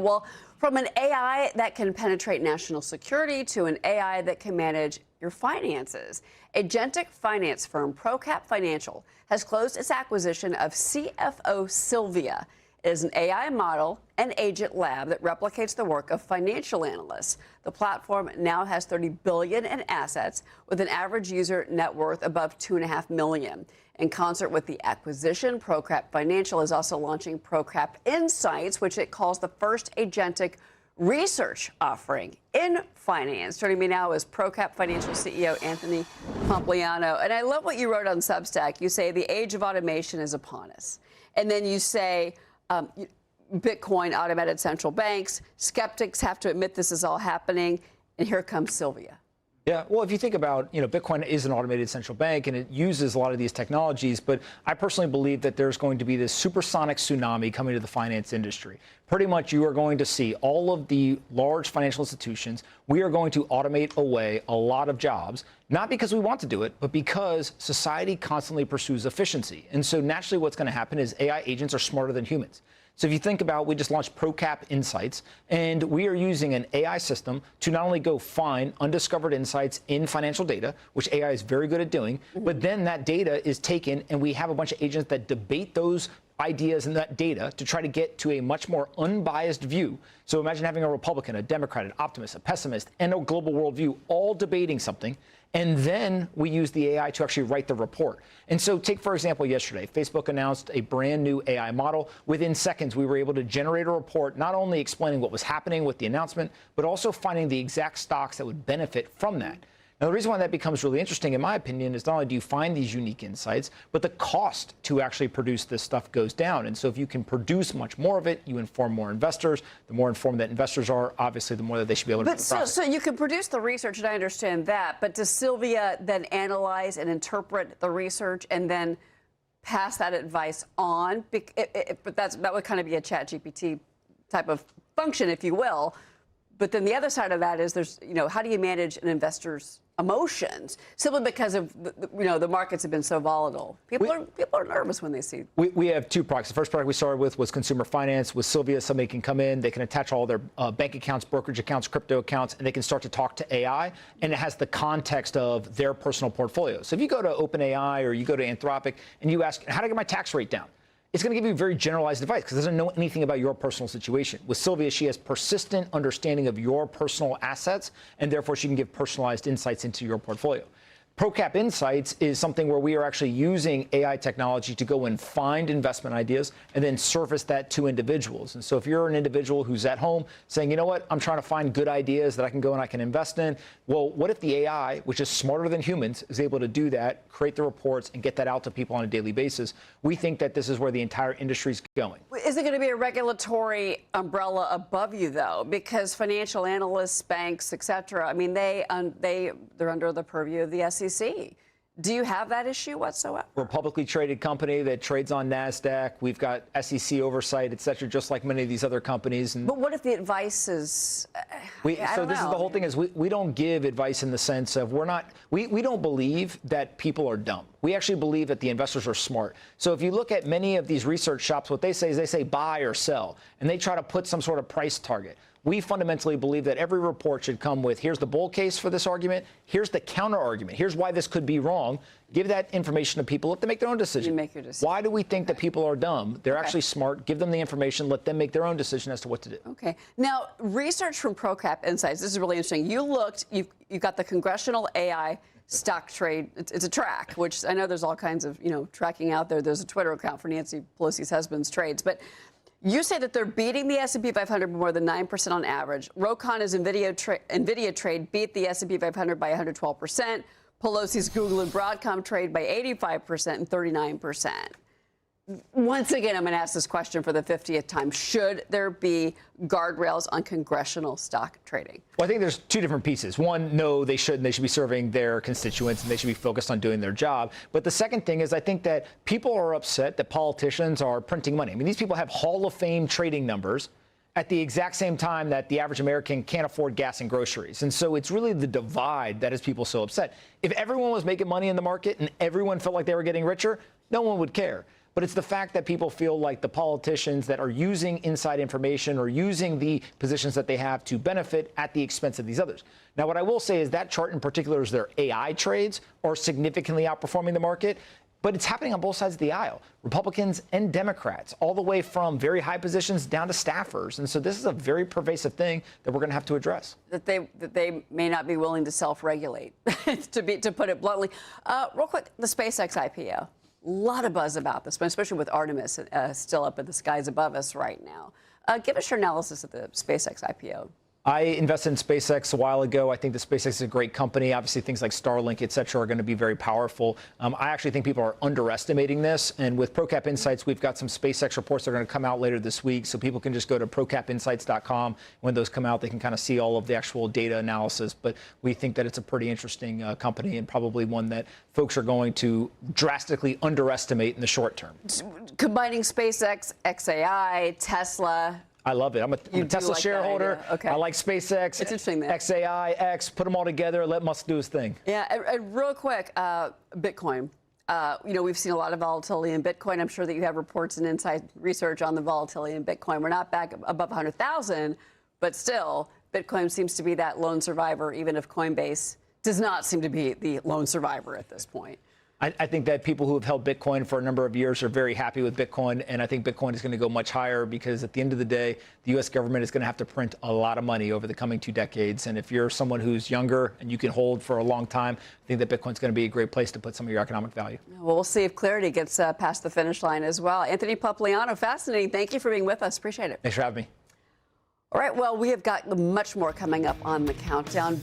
Well, from an AI that can penetrate national security to an AI that can manage your finances, agentic finance firm ProCap Financial has closed its acquisition of CFO Sylvia. It is an AI model and agent lab that replicates the work of financial analysts. The platform now has $30 billion in assets, with an average user net worth above $2.5 million. In concert with the acquisition, ProCap Financial is also launching ProCap Insights, which it calls the first agentic research offering in finance. Joining me now is ProCap Financial CEO Anthony Pompliano. And I love what you wrote on Substack. You say the age of automation is upon us. And then you say Bitcoin automated central banks. Skeptics have to admit this is all happening. And here comes Sylvia. Yeah, well, if you think about, Bitcoin is an automated central bank and it uses a lot of these technologies, but I personally believe that there's going to be this supersonic tsunami coming to the finance industry. Pretty much you are going to see all of the large financial institutions. We are going to automate away a lot of jobs, not because we want to do it, but because society constantly pursues efficiency. And so naturally what's going to happen is AI agents are smarter than humans. So if you think about, we just launched ProCap Insights, and we are using an AI system to not only go find undiscovered insights in financial data, which AI is very good at doing, but then that data is taken and we have a bunch of agents that debate those ideas and that data to try to get to a much more unbiased view. So imagine having a Republican, a Democrat, an optimist, a pessimist, and a global worldview all debating something. And then we use the AI to actually write the report. And so take, for example, yesterday, Facebook announced a brand new AI model. Within seconds, we were able to generate a report, not only explaining what was happening with the announcement, but also finding the exact stocks that would benefit from that. Now, the reason why that becomes really interesting, in my opinion, is not only do you find these unique insights, but the cost to actually produce this stuff goes down. And so if you can produce much more of it, you inform more investors. The more informed that investors are, obviously, the more that they should be able to make a profit. So you can produce the research, and I understand that, but does Sylvia then analyze and interpret the research and then pass that advice on? But that would kind of be a ChatGPT type of function, if you will. But then the other side of that is how do you manage an investor's emotions simply because of the markets have been so volatile? People are nervous when they see. We have two products. The first product we started with was consumer finance. With Sylvia, somebody can come in, they can attach all their bank accounts, brokerage accounts, crypto accounts, and they can start to talk to AI, and it has the context of their personal portfolio. So if you go to OpenAI or you go to Anthropic and you ask, how do I get my tax rate down? It's going to give you very generalized advice because it doesn't know anything about your personal situation. With Sylvia, she has persistent understanding of your personal assets, and therefore she can give personalized insights into your portfolio. ProCap Insights is something where we are actually using AI technology to go and find investment ideas and then surface that to individuals. And so if you're an individual who's at home saying, you know what, I'm trying to find good ideas that I can go and I can invest in. Well, what if the AI, which is smarter than humans, is able to do that, create the reports, and get that out to people on a daily basis? We think that this is where the entire industry is going. Is it going to be a regulatory umbrella above you, though? Because financial analysts, banks, et cetera, I mean, they're under the purview of the SEC. Do you have that issue whatsoever? We're a publicly traded company that trades on NASDAQ. We've got SEC oversight, et cetera, just like many of these other companies. But what if the advice is... So this is the whole thing is we don't give advice in the sense of we don't believe that people are dumb. We actually believe that the investors are smart. So if you look at many of these research shops, what they say is they say buy or sell, and they try to put some sort of price target. We fundamentally believe that every report should come with, here's the bull case for this argument, here's the counter argument, here's why this could be wrong. Give that information to people, let them make their own decision. You make your decision. Why do we think that people are dumb? They're actually smart. Give them the information, let them make their own decision as to what to do. Okay. Now, research from ProCap Insights, this is really interesting. You've got the Congressional AI stock trade. It's a track, which I know there's all kinds of, tracking out there. There's a Twitter account for Nancy Pelosi's husband's trades. But you say that they're beating the S&P 500 by more than 9% on average. Rocon's NVIDIA trade beat the S&P 500 by 112%. Pelosi's Google and Broadcom trade by 85% and 39%. Once again, I'm going to ask this question for the 50th time. Should there be guardrails on congressional stock trading? Well, I think there's two different pieces. One, no, they shouldn't. They should be serving their constituents and they should be focused on doing their job. But the second thing is I think that people are upset that politicians are printing money. I mean, these people have Hall of Fame trading numbers at the exact same time that the average American can't afford gas and groceries. And so it's really the divide that has people so upset. If everyone was making money in the market and everyone felt like they were getting richer, no one would care. but it's the fact that people feel like the politicians that are using inside information or using the positions that they have to benefit at the expense of these others. Now, what I will say is that chart in particular is their AI trades are significantly outperforming the market. But it's happening on both sides of the aisle, Republicans and Democrats, all the way from very high positions down to staffers. And so this is a very pervasive thing that we're going to have to address. That they may not be willing to self-regulate, to put it bluntly. Real quick, the SpaceX IPO. A lot of buzz about this, especially with Artemis still up in the skies above us right now. Give us your analysis of the SpaceX IPO. I invested in SpaceX a while ago. I think that SpaceX is a great company. Obviously, things like Starlink, et cetera, are going to be very powerful. I actually think people are underestimating this. And with ProCap Insights, we've got some SpaceX reports that are going to come out later this week. So people can just go to procapinsights.com. When those come out, they can kind of see all of the actual data analysis. But we think that it's a pretty interesting company and probably one that folks are going to drastically underestimate in the short term. Combining SpaceX, XAI, Tesla. I love it. I'm a Tesla shareholder. Okay. I like SpaceX, it's interesting that. XAI, X, put them all together, let Musk do his thing. Yeah, and real quick, Bitcoin. We've seen a lot of volatility in Bitcoin. I'm sure that you have reports and inside research on the volatility in Bitcoin. We're not back above 100,000, but still, Bitcoin seems to be that lone survivor, even if Coinbase does not seem to be the lone survivor at this point. I think that people who have held Bitcoin for a number of years are very happy with Bitcoin, and I think Bitcoin is going to go much higher because at the end of the day, the U.S. government is going to have to print a lot of money over the coming 2 decades. And if you're someone who's younger and you can hold for a long time, I think that Bitcoin's going to be a great place to put some of your economic value. Well, we'll see if clarity gets past the finish line as well. Anthony Pompliano, fascinating. Thank you for being with us. Appreciate it. Thanks for having me. All right, well, we have got much more coming up on the countdown.